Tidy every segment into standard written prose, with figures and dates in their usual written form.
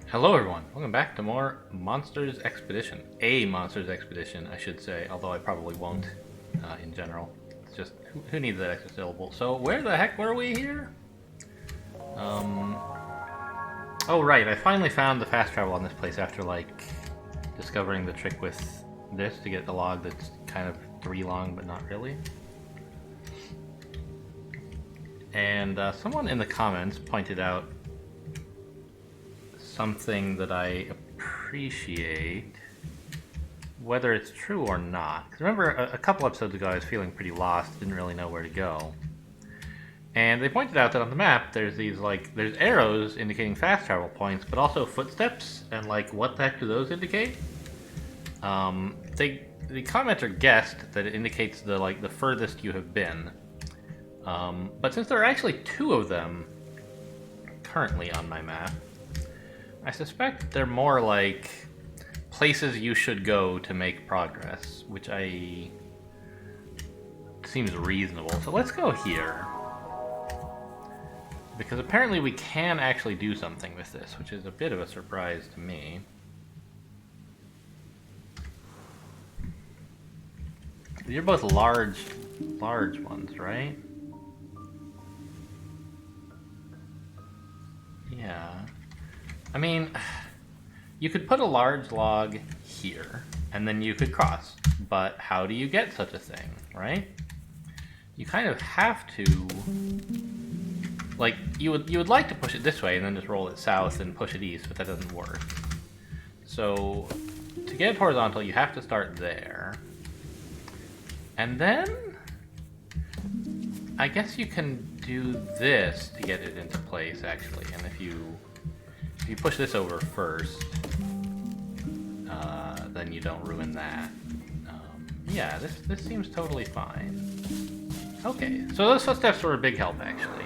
Hello everyone, welcome back to more Monsters Expedition. A Monsters Expedition, I should say, although I probably won't in general. It's just, who needs that extra syllable? So where the heck were we here? Oh right, I finally found the fast travel on this place after like discovering the trick with this to get a log that's kind of 3 long but not really. And someone in the comments pointed out something that I appreciate, whether it's true or not. 'Cause remember, a couple episodes ago I was feeling pretty lost, didn't really know where to go. And they pointed out that on the map there's these, like, there's arrows indicating fast travel points, but also footsteps, and like, what the heck do those indicate? The commenter guessed that it indicates the furthest you have been. But since there are actually 2 of them currently on my map, I suspect they're more like places you should go to make progress, which seems reasonable. So let's go here. Because apparently we can actually do something with this, which is a bit of a surprise to me. You're both large ones, right? Yeah. I mean, you could put a large log here, and then you could cross. But how do you get such a thing, right? You kind of have to, like, you would like to push it this way and then just roll it south and push it east, but that doesn't work. So, to get it horizontal, you have to start there. And then, I guess you can do this to get it into place, actually. And if you push this over first, then you don't ruin that. Yeah, this seems totally fine. Okay, so those footsteps were a big help, actually.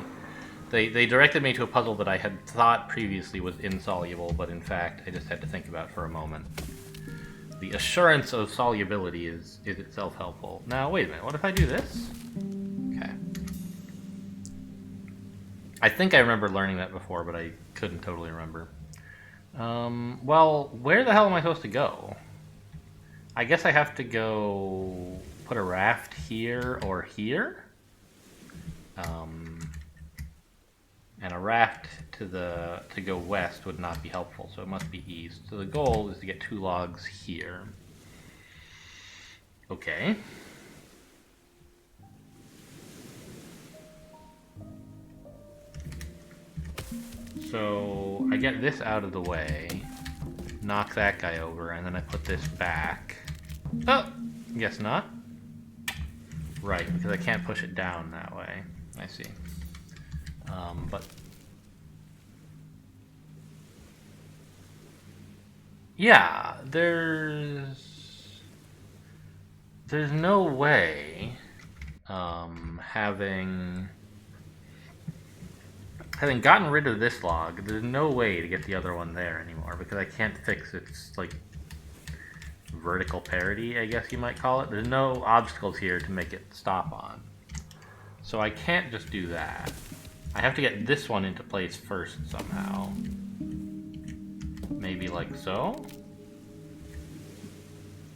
They directed me to a puzzle that I had thought previously was insoluble, but in fact, I just had to think about for a moment. The assurance of solubility is itself helpful. Now, wait a minute, what if I do this? Okay. I think I remember learning that before, but I couldn't totally remember. Well, where the hell am I supposed to go? I guess I have to go put a raft here or here. And a raft to go west would not be helpful, so it must be east. So the goal is to get 2 logs here. Okay. So I get this out of the way, knock that guy over, and then I put this back. Oh, guess not. Right, because I can't push it down that way. I see. But yeah, there's no way having gotten rid of this log, there's no way to get the other one there anymore because I can't fix its, like, vertical parity, I guess you might call it. There's no obstacles here to make it stop on. So I can't just do that. I have to get this one into place first somehow. Maybe like so?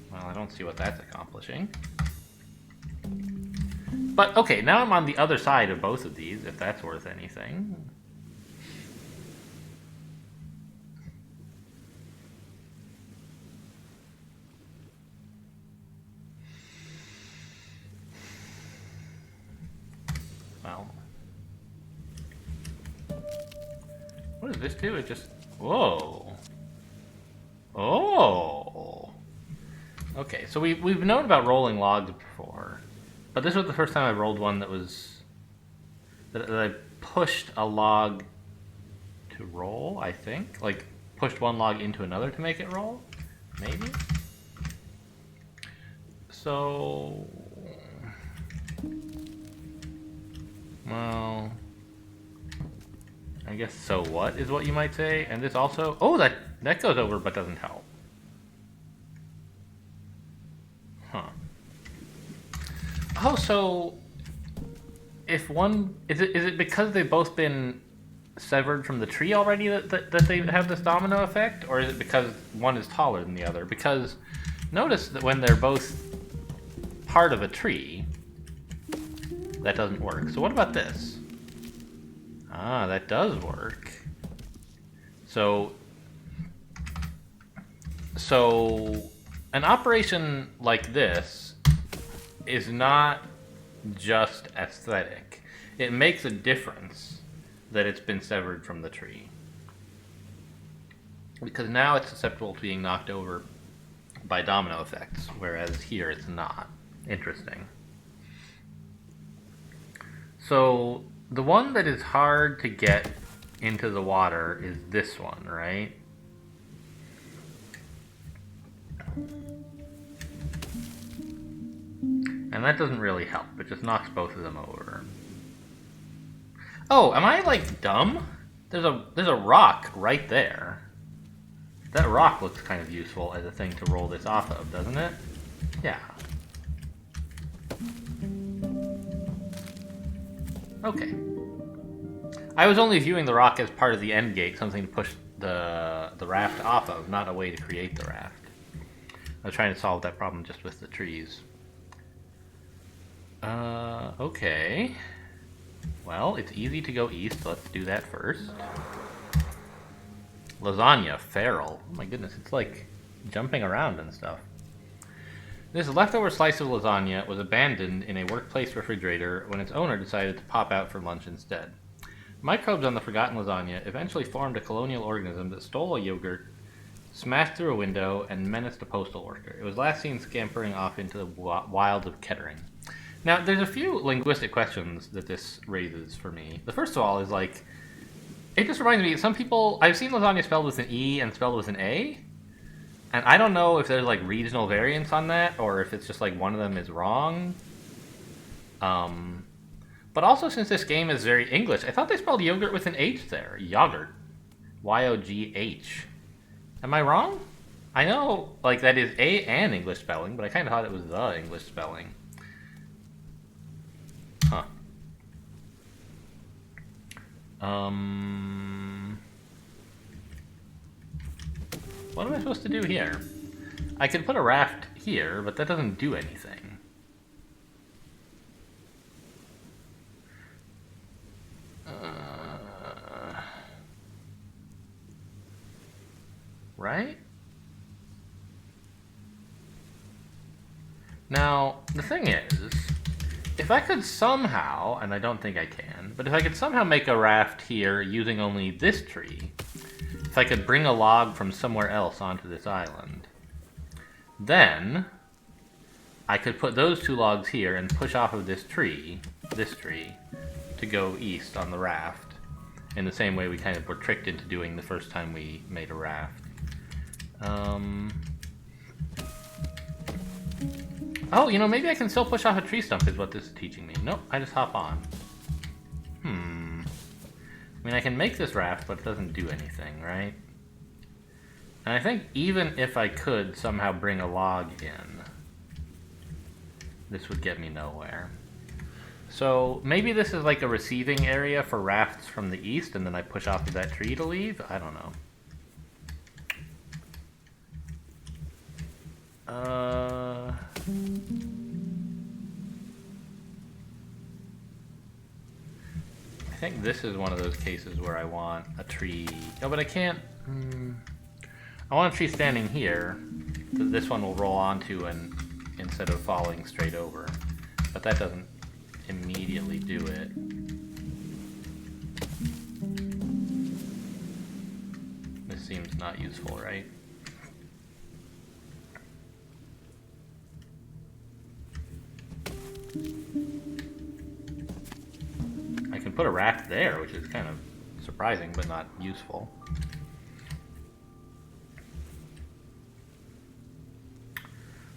Well, I don't see what that's accomplishing. But okay, now I'm on the other side of both of these, if that's worth anything. Well, what does this do? It just, whoa. Oh. Okay, so we've known about rolling logs before, but this was the first time I rolled one that I pushed a log to roll, I think. Like, pushed one log into another to make it roll? Maybe? So, well, I guess so what is what you might say. And this also, oh, that goes over but doesn't help. Huh. Oh, so if one, is it because they've both been severed from the tree already that they have this domino effect? Or is it because one is taller than the other? Because notice that when they're both part of a tree, that doesn't work. So what about this? Ah, that does work. So an operation like this is not just aesthetic. It makes a difference that it's been severed from the tree. Because now it's susceptible to being knocked over by domino effects, whereas here it's not. Interesting. So the one that is hard to get into the water is this one, right? And that doesn't really help. It just knocks both of them over. Oh, am I like dumb? There's a rock right there. That rock looks kind of useful as a thing to roll this off of, doesn't it? Yeah. Okay. I was only viewing the rock as part of the end gate, something to push the raft off of, not a way to create the raft. I was trying to solve that problem just with the trees. Okay. Well, it's easy to go east, so let's do that first. Lasagna Feral. Oh my goodness, it's like jumping around and stuff. This leftover slice of lasagna was abandoned in a workplace refrigerator when its owner decided to pop out for lunch instead. Microbes on the forgotten lasagna eventually formed a colonial organism that stole a yogurt, smashed through a window, and menaced a postal worker. It was last seen scampering off into the wilds of Kettering. Now, there's a few linguistic questions that this raises for me. The first of all is like, it just reminds me, some people, I've seen lasagna spelled with an E and spelled with an A, and I don't know if there's like regional variants on that, or if it's just like one of them is wrong. But also, since this game is very English, I thought they spelled yogurt with an H there. Yogurt. Y-O-G-H. Am I wrong? I know, like, that is an English spelling, but I kind of thought it was the English spelling. Huh. What am I supposed to do here? I could put a raft here, but that doesn't do anything. Right? Now, the thing is, if I could somehow, and I don't think I can, but if I could somehow make a raft here using only this tree, if I could bring a log from somewhere else onto this island, then I could put those two logs here and push off of this tree, to go east on the raft, in the same way we kind of were tricked into doing the first time we made a raft. Oh, you know, maybe I can still push off a tree stump is what this is teaching me. Nope, I just hop on. I mean, I can make this raft, but it doesn't do anything, right? And I think even if I could somehow bring a log in, this would get me nowhere. So maybe this is like a receiving area for rafts from the east, and then I push off of that tree to leave? I don't know. I think this is one of those cases where I want a tree. No, but I can't. I want a tree standing here that this one will roll onto and instead of falling straight over. But that doesn't immediately do it. This seems not useful, right? I can put a raft there, which is kind of surprising, but not useful.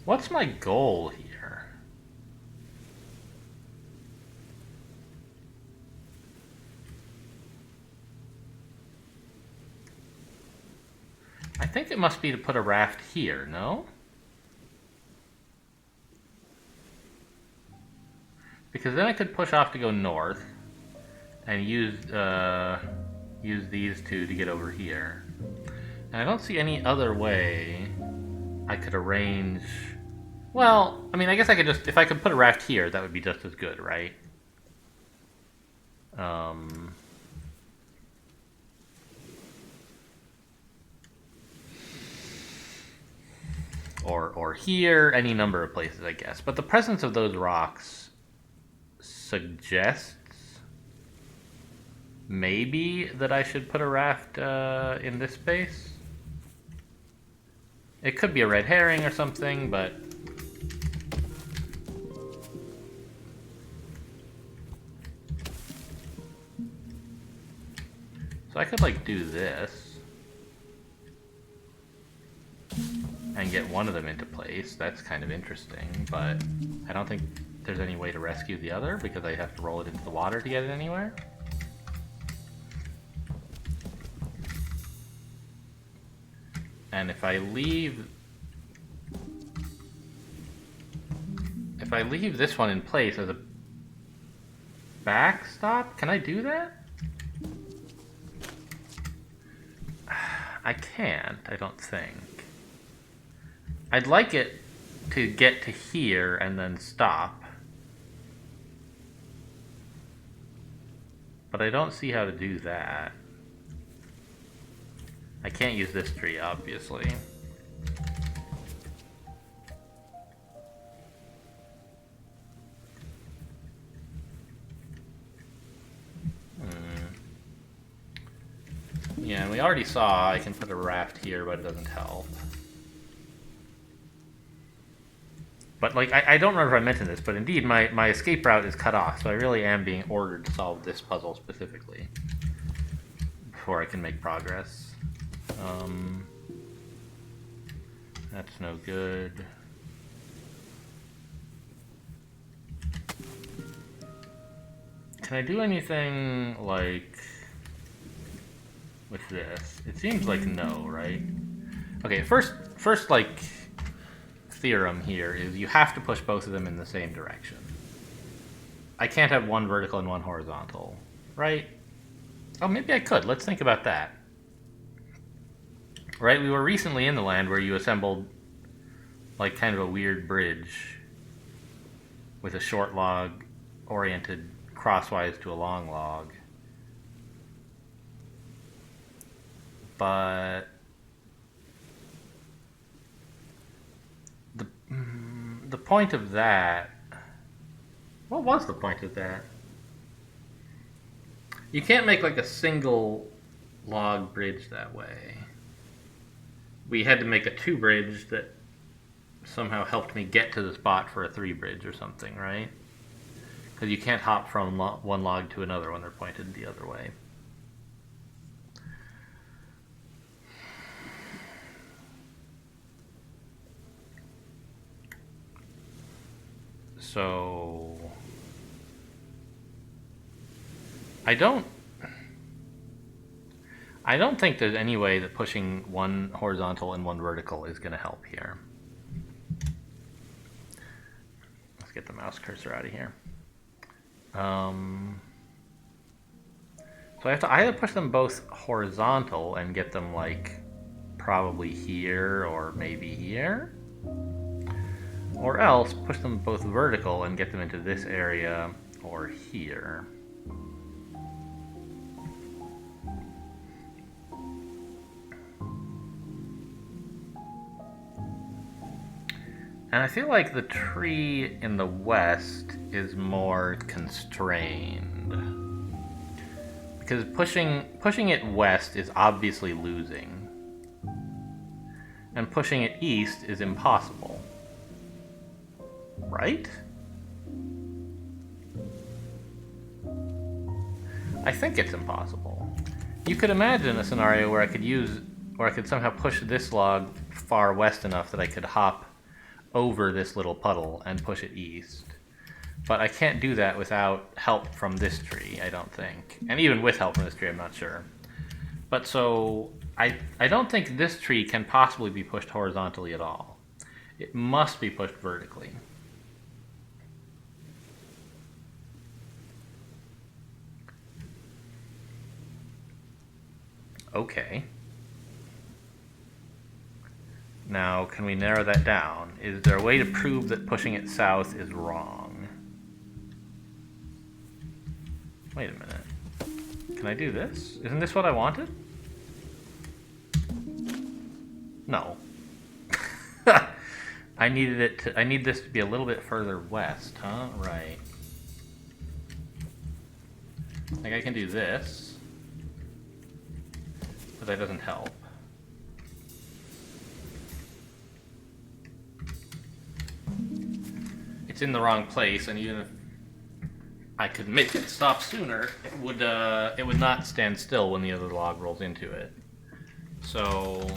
What's my goal here? I think it must be to put a raft here, no? Because then I could push off to go north and use use these two to get over here. And I don't see any other way I could arrange... Well, I mean, I guess I could just... If I could put a raft here, that would be just as good, right? Or here, any number of places, I guess. But the presence of those rocks suggests maybe that I should put a raft in this space. It could be a red herring or something, but... So I could, like, do this. And get one of them into place. That's kind of interesting, but I don't think there's any way to rescue the other because I have to roll it into the water to get it anywhere. And if I leave this one in place as a backstop, can I do that? I can't, I don't think. I'd like it to get to here and then stop. But I don't see how to do that. I can't use this tree, obviously. Yeah, and we already saw I can put a raft here, but it doesn't help. But, like, I don't remember if I mentioned this, but indeed, my escape route is cut off, so I really am being ordered to solve this puzzle specifically before I can make progress. That's no good. Can I do anything, like, with this? It seems like no, right? Okay, first, like... theorem here is you have to push both of them in the same direction. I can't have one vertical and one horizontal, right? Oh, maybe I could. Let's think about that. Right, we were recently in the land where you assembled like kind of a weird bridge with a short log oriented crosswise to a long log. But the point of that... What was the point of that? You can't make like a single log bridge that way. We had to make a 2 bridge that somehow helped me get to the spot for a 3 bridge or something, right? Because you can't hop from one log to another when they're pointed the other way. So I don't think there's any way that pushing one horizontal and one vertical is going to help here. Let's get the mouse cursor out of here. So I have to either push them both horizontal and get them like probably here or maybe here, or else push them both vertical and get them into this area or here. And I feel like the tree in the west is more constrained. Because pushing it west is obviously losing. And pushing it east is impossible. Right? I think it's impossible. You could imagine a scenario where I could somehow push this log far west enough that I could hop over this little puddle and push it east. But I can't do that without help from this tree, I don't think. And even with help from this tree, I'm not sure. But so, I don't think this tree can possibly be pushed horizontally at all. It must be pushed vertically. Okay. Now, can we narrow that down? Is there a way to prove that pushing it south is wrong? Wait a minute. Can I do this? Isn't this what I wanted? No. I need this to be a little bit further west, huh? Right. Like I can do this, but that doesn't help. It's in the wrong place, and even if I could make it stop sooner, it would not stand still when the other log rolls into it. So,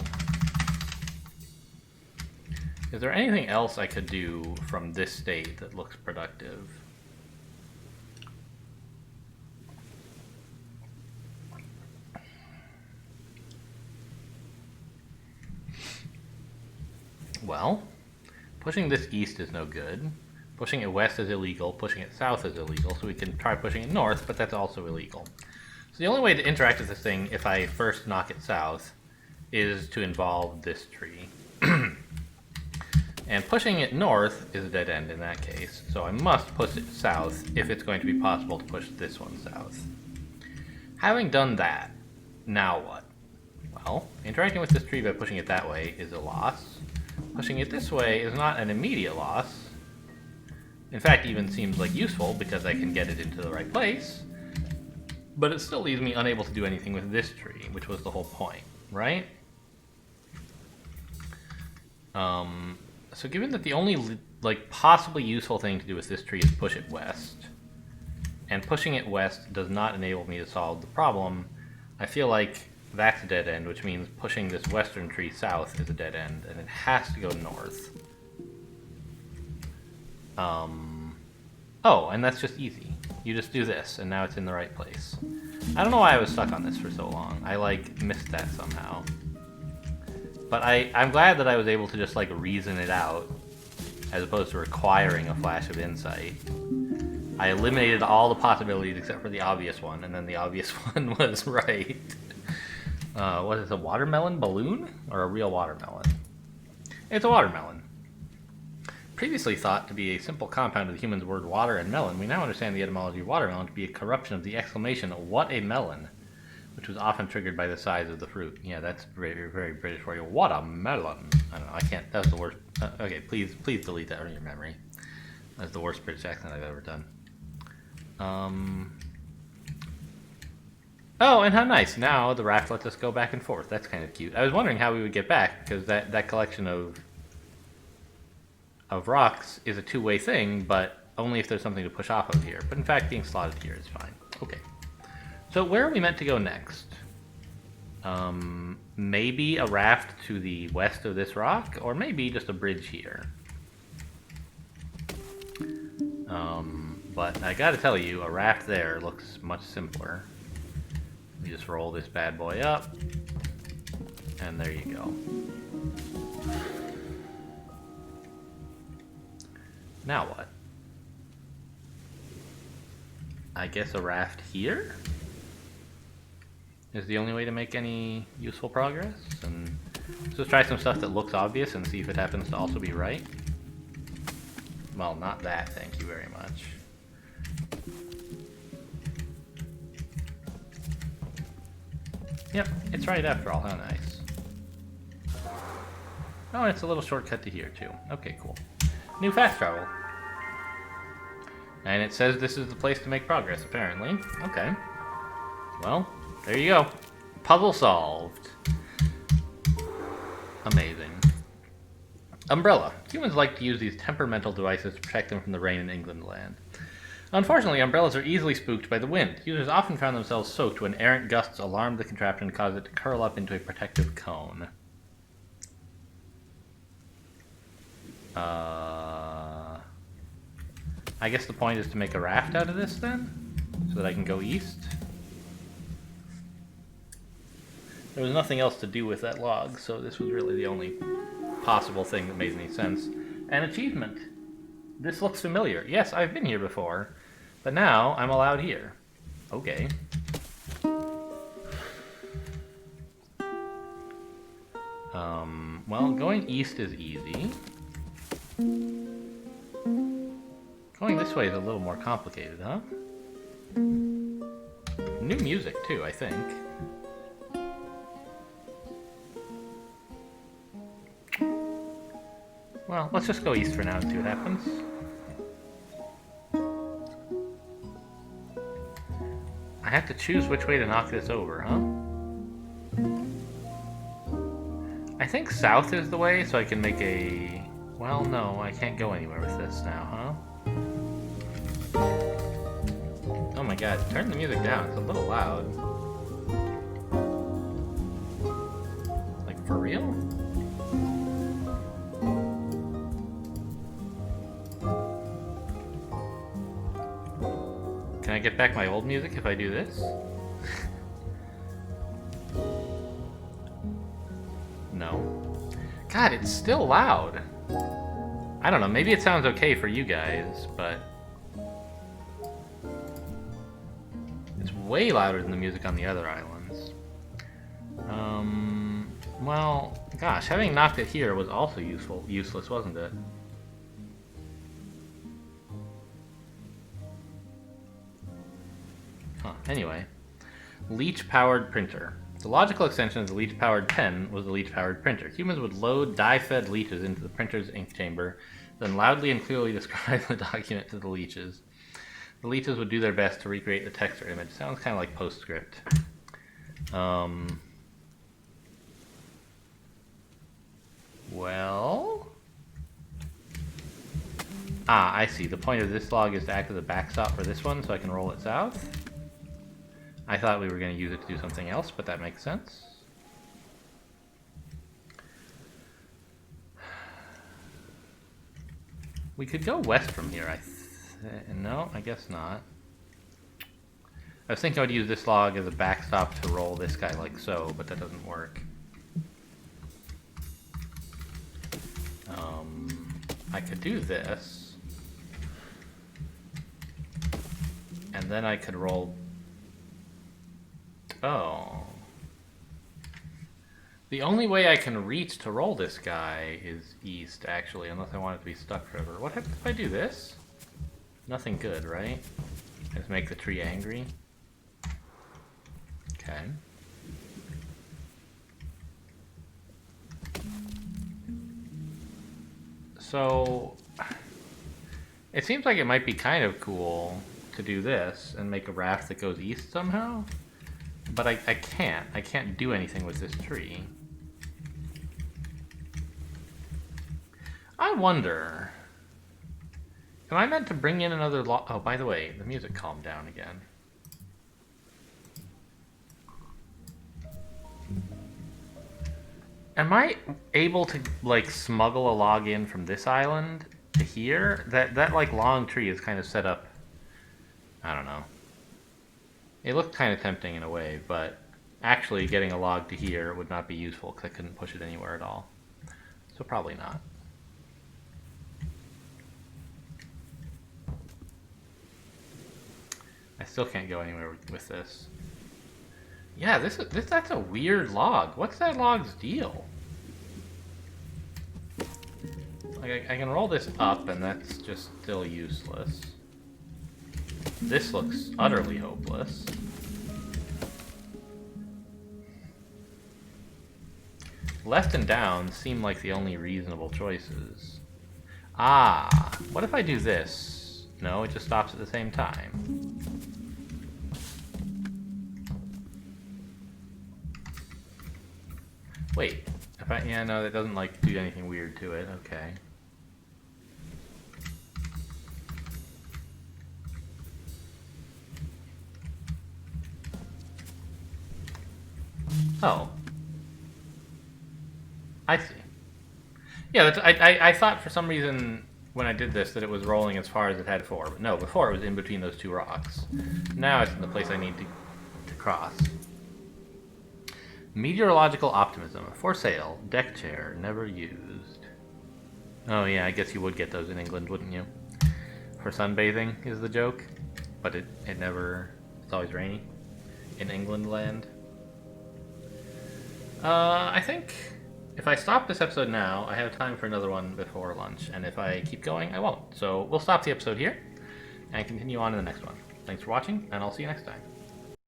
is there anything else I could do from this state that looks productive? Well, pushing this east is no good. Pushing it west is illegal. Pushing it south is illegal. So we can try pushing it north, but that's also illegal. So the only way to interact with this thing, if I first knock it south, is to involve this tree. And pushing it north is a dead end in that case. So I must push it south if it's going to be possible to push this one south. Having done that, now what? Well, interacting with this tree by pushing it that way is a loss. Pushing it this way is not an immediate loss. In fact, even seems like useful because I can get it into the right place. But it still leaves me unable to do anything with this tree, which was the whole point, right? So given that the only possibly useful thing to do with this tree is push it west, and pushing it west does not enable me to solve the problem, I feel like that's a dead end, which means pushing this western tree south is a dead end, and it has to go north. Oh, and that's just easy. You just do this, and now it's in the right place. I don't know why I was stuck on this for so long. I, missed that somehow. But I'm glad that I was able to just, reason it out, as opposed to requiring a flash of insight. I eliminated all the possibilities except for the obvious one, and then the obvious one was right. What is a watermelon balloon? Or a real watermelon? It's a watermelon. Previously thought to be a simple compound of the human's word water and melon, we now understand the etymology of watermelon to be a corruption of the exclamation, "What a melon!" which was often triggered by the size of the fruit. Yeah, that's very, very British for you. What a melon! I don't know, I can't, that was the worst. Okay, please delete that from your memory. That's the worst British accent I've ever done. Oh, and how nice. Now the raft lets us go back and forth. That's kind of cute. I was wondering how we would get back, because that collection of rocks is a two-way thing, but only if there's something to push off of here. But in fact, being slotted here is fine. Okay. So where are we meant to go next? Maybe a raft to the west of this rock, or maybe just a bridge here. But I gotta tell you, a raft there looks much simpler. You just roll this bad boy up, and there you go. Now what? I guess a raft here is the only way to make any useful progress, and let's try some stuff that looks obvious and see if it happens to also be right. Well, not that, thank you very much. Yep, it's right after all, how nice. Oh, it's a little shortcut to here too. Okay, cool. New fast travel. And it says this is the place to make progress, apparently. Okay. Well, there you go. Puzzle solved. Amazing. Umbrella. Humans like to use these temperamental devices to protect them from the rain in England land. Unfortunately, umbrellas are easily spooked by the wind. Users often found themselves soaked when errant gusts alarmed the contraption and caused it to curl up into a protective cone. I guess the point is to make a raft out of this then? So that I can go east? There was nothing else to do with that log, so this was really the only possible thing that made any sense. An achievement. This looks familiar. Yes, I've been here before, but now I'm allowed here. Okay. Well, going east is easy. Going this way is a little more complicated, huh? New music, too, I think. Well, let's just go east for now and see what happens. I have to choose which way to knock this over, huh? I think south is the way, so I can make a... Well, no, I can't go anywhere with this now, huh? Oh my god, turn the music down. It's a little loud. Like, for real? Can I get back my old music if I do this? No. God, it's still loud. I don't know, maybe it sounds okay for you guys, but... It's way louder than the music on the other islands. Well, gosh, having knocked it here was also useless, wasn't it? Huh, anyway. LeechPowered Printer. The logical extension of the LeechPowered pen was the LeechPowered Printer. Humans would load dye-fed leeches into the printer's ink chamber, then loudly and clearly describe the document to the leeches. The leeches would do their best to recreate the text or image. Sounds kind of like PostScript. Well... Ah, I see. The point of this log is to act as a backstop for this one, so I can roll it south. I thought we were going to use it to do something else, but that makes sense. We could go west from here, no, I guess not. I was thinking I would use this log as a backstop to roll this guy like so, but that doesn't work. I could do this. And then I could roll... Oh. The only way I can reach to roll this guy is east, actually, unless I want it to be stuck forever. What happens if I do this? Nothing good, right? Just make the tree angry. Okay. So, it seems like it might be kind of cool to do this and make a raft that goes east somehow. But I can't. I can't do anything with this tree. I wonder... Am I meant to bring in another log? Oh, by the way, the music calmed down again. Am I able to, like, smuggle a log in from this island to here? That like, long tree is kind of set up... I don't know. It looked kind of tempting in a way, but actually getting a log to here would not be useful because I couldn't push it anywhere at all. So probably not. I still can't go anywhere with this. Yeah, that's a weird log. What's that log's deal? Like, I can roll this up, and that's just still useless. This looks utterly hopeless. Left and down seem like the only reasonable choices. Ah, what if I do this? No, it just stops at the same time. Wait, if I, yeah, no, that doesn't, like, do anything weird to it, okay. Oh. I see. Yeah, that's, I thought for some reason when I did this that it was rolling as far as it had before, but no, before it was in between those two rocks. Now it's in the place I need to cross. Meteorological optimism. For sale. Deck chair. Never used. Oh yeah, I guess you would get those in England, wouldn't you? For sunbathing is the joke. But it never... It's always rainy. In England land. I think If I stop this episode now, I have time for another one before lunch, and if I keep going, I won't. So we'll stop the episode here and continue on in the next one. Thanks for watching, and I'll see you next time.